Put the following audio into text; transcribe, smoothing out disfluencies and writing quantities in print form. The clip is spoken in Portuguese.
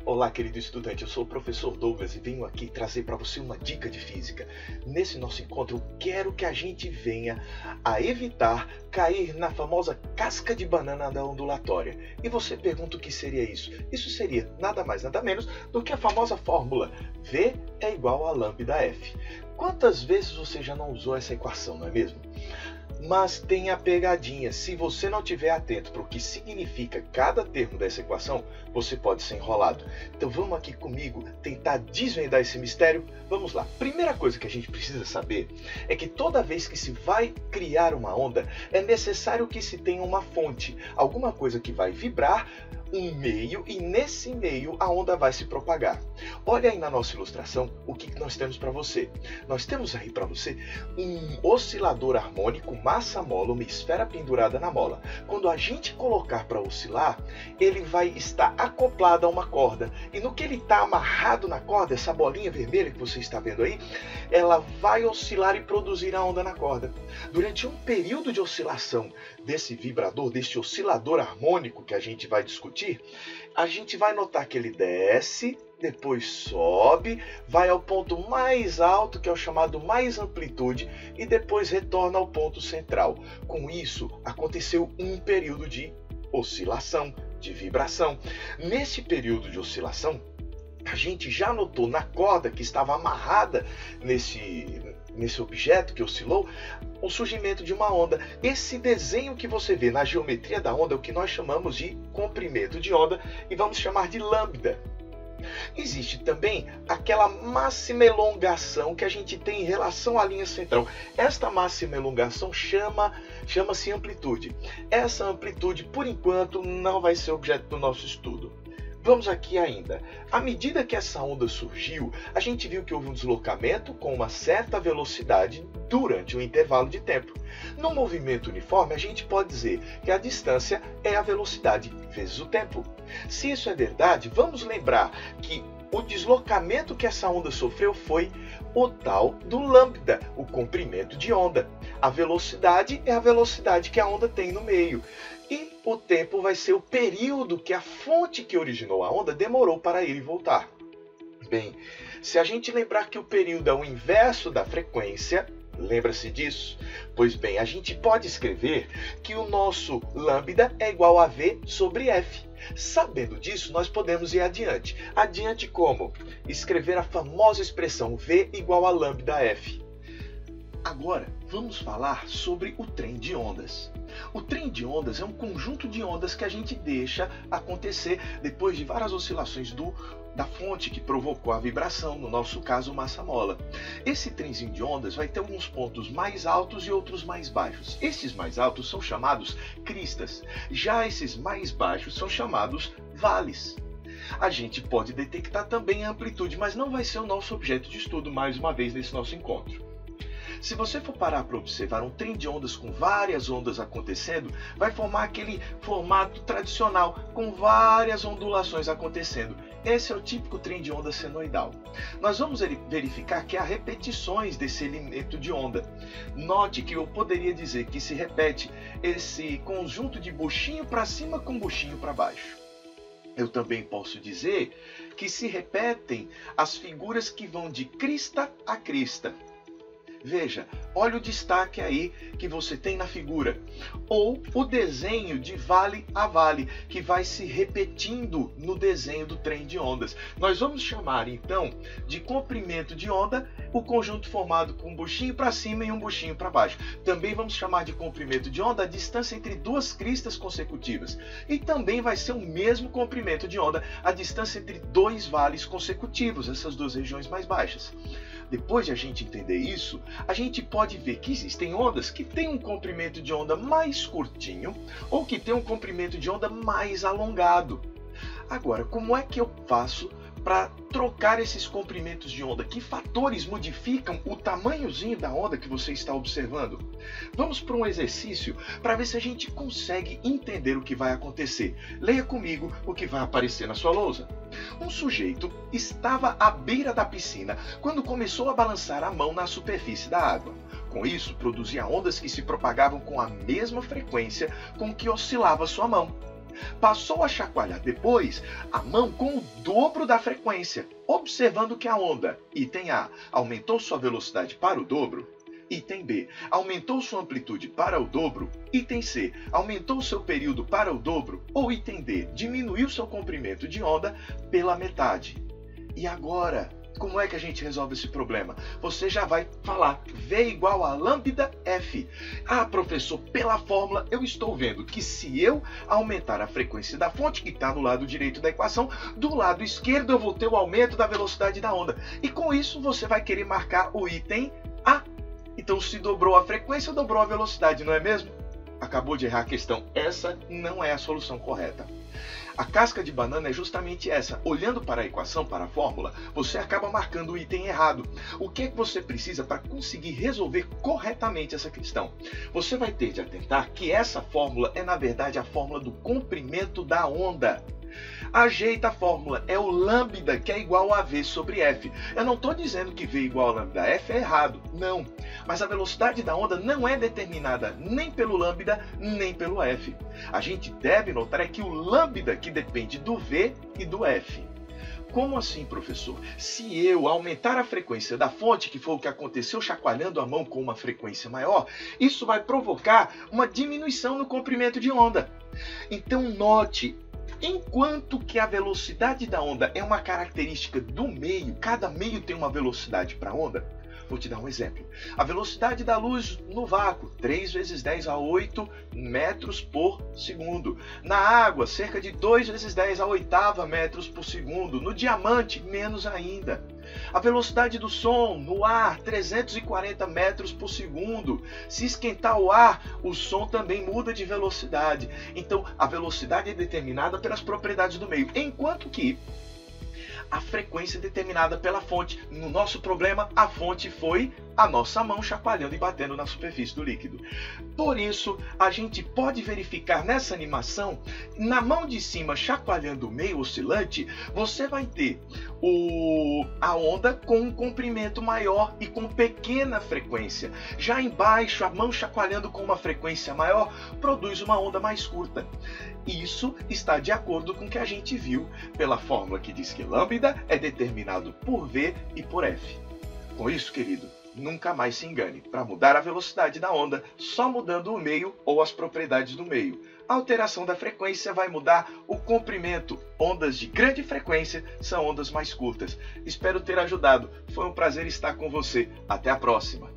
Olá, querido estudante, eu sou o professor Douglas e venho aqui trazer para você uma dica de física. Nesse nosso encontro, eu quero que a gente venha a evitar cair na famosa casca de banana da ondulatória. E você pergunta o que seria isso? Isso seria nada mais, nada menos do que a famosa fórmula V é igual a lambda F. Quantas vezes você já não usou essa equação, não é mesmo? Mas tem a pegadinha, se você não estiver atento para o que significa cada termo dessa equação, você pode ser enrolado. Então vamos aqui comigo tentar desvendar esse mistério? Vamos lá. Primeira coisa que a gente precisa saber é que toda vez que se vai criar uma onda, é necessário que se tenha uma fonte, alguma coisa que vai vibrar, um meio, e nesse meio a onda vai se propagar. Olha aí na nossa ilustração o que nós temos para você. Nós temos aí para você um oscilador harmônico, massa mola, uma esfera pendurada na mola. Quando a gente colocar para oscilar, ele vai estar acoplado a uma corda. E no que ele está amarrado na corda, essa bolinha vermelha que você está vendo aí, ela vai oscilar e produzir a onda na corda. Durante um período de oscilação desse vibrador, desse oscilador harmônico que a gente vai discutir, a gente vai notar que ele desce, depois sobe, vai ao ponto mais alto, que é o chamado mais amplitude, e depois retorna ao ponto central. Com isso, aconteceu um período de oscilação, de vibração. Nesse período de oscilação, a gente já notou na corda que estava amarrada nesse objeto que oscilou, o surgimento de uma onda. Esse desenho que você vê na geometria da onda é o que nós chamamos de comprimento de onda e vamos chamar de lambda. Existe também aquela máxima elongação que a gente tem em relação à linha central. Esta máxima elongação chama-se amplitude. Essa amplitude, por enquanto, não vai ser objeto do nosso estudo. Vamos aqui ainda. À medida que essa onda surgiu, a gente viu que houve um deslocamento com uma certa velocidade durante um intervalo de tempo. No movimento uniforme, a gente pode dizer que a distância é a velocidade vezes o tempo. Se isso é verdade, vamos lembrar que o deslocamento que essa onda sofreu foi o tal do lambda, o comprimento de onda. A velocidade é a velocidade que a onda tem no meio. E o tempo vai ser o período que a fonte que originou a onda demorou para ir e voltar. Bem, se a gente lembrar que o período é o inverso da frequência, lembra-se disso? Pois bem, a gente pode escrever que o nosso lambda é igual a V sobre F. Sabendo disso, nós podemos ir adiante. Adiante como? Escrever a famosa expressão V igual a lambda F. Agora, vamos falar sobre o trem de ondas. O trem de ondas é um conjunto de ondas que a gente deixa acontecer depois de várias oscilações da fonte que provocou a vibração, no nosso caso, massa mola. Esse trenzinho de ondas vai ter alguns pontos mais altos e outros mais baixos. Esses mais altos são chamados cristas, já esses mais baixos são chamados vales. A gente pode detectar também a amplitude, mas não vai ser o nosso objeto de estudo mais uma vez nesse nosso encontro. Se você for parar para observar um trem de ondas com várias ondas acontecendo, vai formar aquele formato tradicional, com várias ondulações acontecendo. Esse é o típico trem de onda senoidal. Nós vamos verificar que há repetições desse elemento de onda. Note que eu poderia dizer que se repete esse conjunto de buchinho para cima com buchinho para baixo. Eu também posso dizer que se repetem as figuras que vão de crista a crista. Veja, olha o destaque aí que você tem na figura. Ou o desenho de vale a vale, que vai se repetindo no desenho do trem de ondas. Nós vamos chamar, então, de comprimento de onda o conjunto formado com um buchinho para cima e um buchinho para baixo. Também vamos chamar de comprimento de onda a distância entre duas cristas consecutivas. E também vai ser o mesmo comprimento de onda a distância entre dois vales consecutivos, essas duas regiões mais baixas. Depois de a gente entender isso, a gente pode ver que existem ondas que têm um comprimento de onda mais curtinho ou que têm um comprimento de onda mais alongado. Agora, como é que eu faço para trocar esses comprimentos de onda? Que fatores modificam o tamanhozinho da onda que você está observando? Vamos para um exercício para ver se a gente consegue entender o que vai acontecer. Leia comigo o que vai aparecer na sua lousa. Um sujeito estava à beira da piscina quando começou a balançar a mão na superfície da água. Com isso, produzia ondas que se propagavam com a mesma frequência com que oscilava sua mão. Passou a chacoalhar depois a mão com o dobro da frequência, observando que a onda, item A, aumentou sua velocidade para o dobro, item B, aumentou sua amplitude para o dobro, item C, aumentou seu período para o dobro, ou item D, diminuiu seu comprimento de onda pela metade. E agora, como é que a gente resolve esse problema? Você já vai falar V igual a lambda F. Ah, professor, pela fórmula eu estou vendo que se eu aumentar a frequência da fonte, que está no lado direito da equação, do lado esquerdo eu vou ter o aumento da velocidade da onda. E com isso você vai querer marcar o item A. Então se dobrou a frequência, dobrou a velocidade, não é mesmo? Acabou de errar a questão. Essa não é a solução correta. A casca de banana é justamente essa. Olhando para a equação, para a fórmula, você acaba marcando o item errado. O que é que você precisa para conseguir resolver corretamente essa questão? Você vai ter de atentar que essa fórmula é, na verdade, a fórmula do comprimento da onda. Ajeita a fórmula, é o lambda que é igual a V sobre F. Eu não estou dizendo que V igual a lambda F é errado, não. Mas a velocidade da onda não é determinada nem pelo lambda, nem pelo F. A gente deve notar é que o lambda que depende do V e do F. Como assim, professor? Se eu aumentar a frequência da fonte, que foi o que aconteceu chacoalhando a mão com uma frequência maior, isso vai provocar uma diminuição no comprimento de onda. Então note, enquanto que a velocidade da onda é uma característica do meio, cada meio tem uma velocidade para a onda. Vou te dar um exemplo. A velocidade da luz no vácuo, 3 vezes 10 a 8 metros por segundo. Na água, cerca de 2 vezes 10 a oitava metros por segundo. No diamante, menos ainda. A velocidade do som no ar, 340 metros por segundo. Se esquentar o ar, o som também muda de velocidade. Então, a velocidade é determinada pelas propriedades do meio. Enquanto que a frequência é determinada pela fonte. No nosso problema, a fonte foi a nossa mão chacoalhando e batendo na superfície do líquido. Por isso, a gente pode verificar nessa animação, na mão de cima chacoalhando o meio oscilante, você vai ter a onda com um comprimento maior e com pequena frequência. Já embaixo, a mão chacoalhando com uma frequência maior produz uma onda mais curta. Isso está de acordo com o que a gente viu pela fórmula que diz que lambda é determinado por V e por F. Com isso, querido, nunca mais se engane. Para mudar a velocidade da onda, só mudando o meio ou as propriedades do meio. A alteração da frequência vai mudar o comprimento. Ondas de grande frequência são ondas mais curtas. Espero ter ajudado. Foi um prazer estar com você. Até a próxima.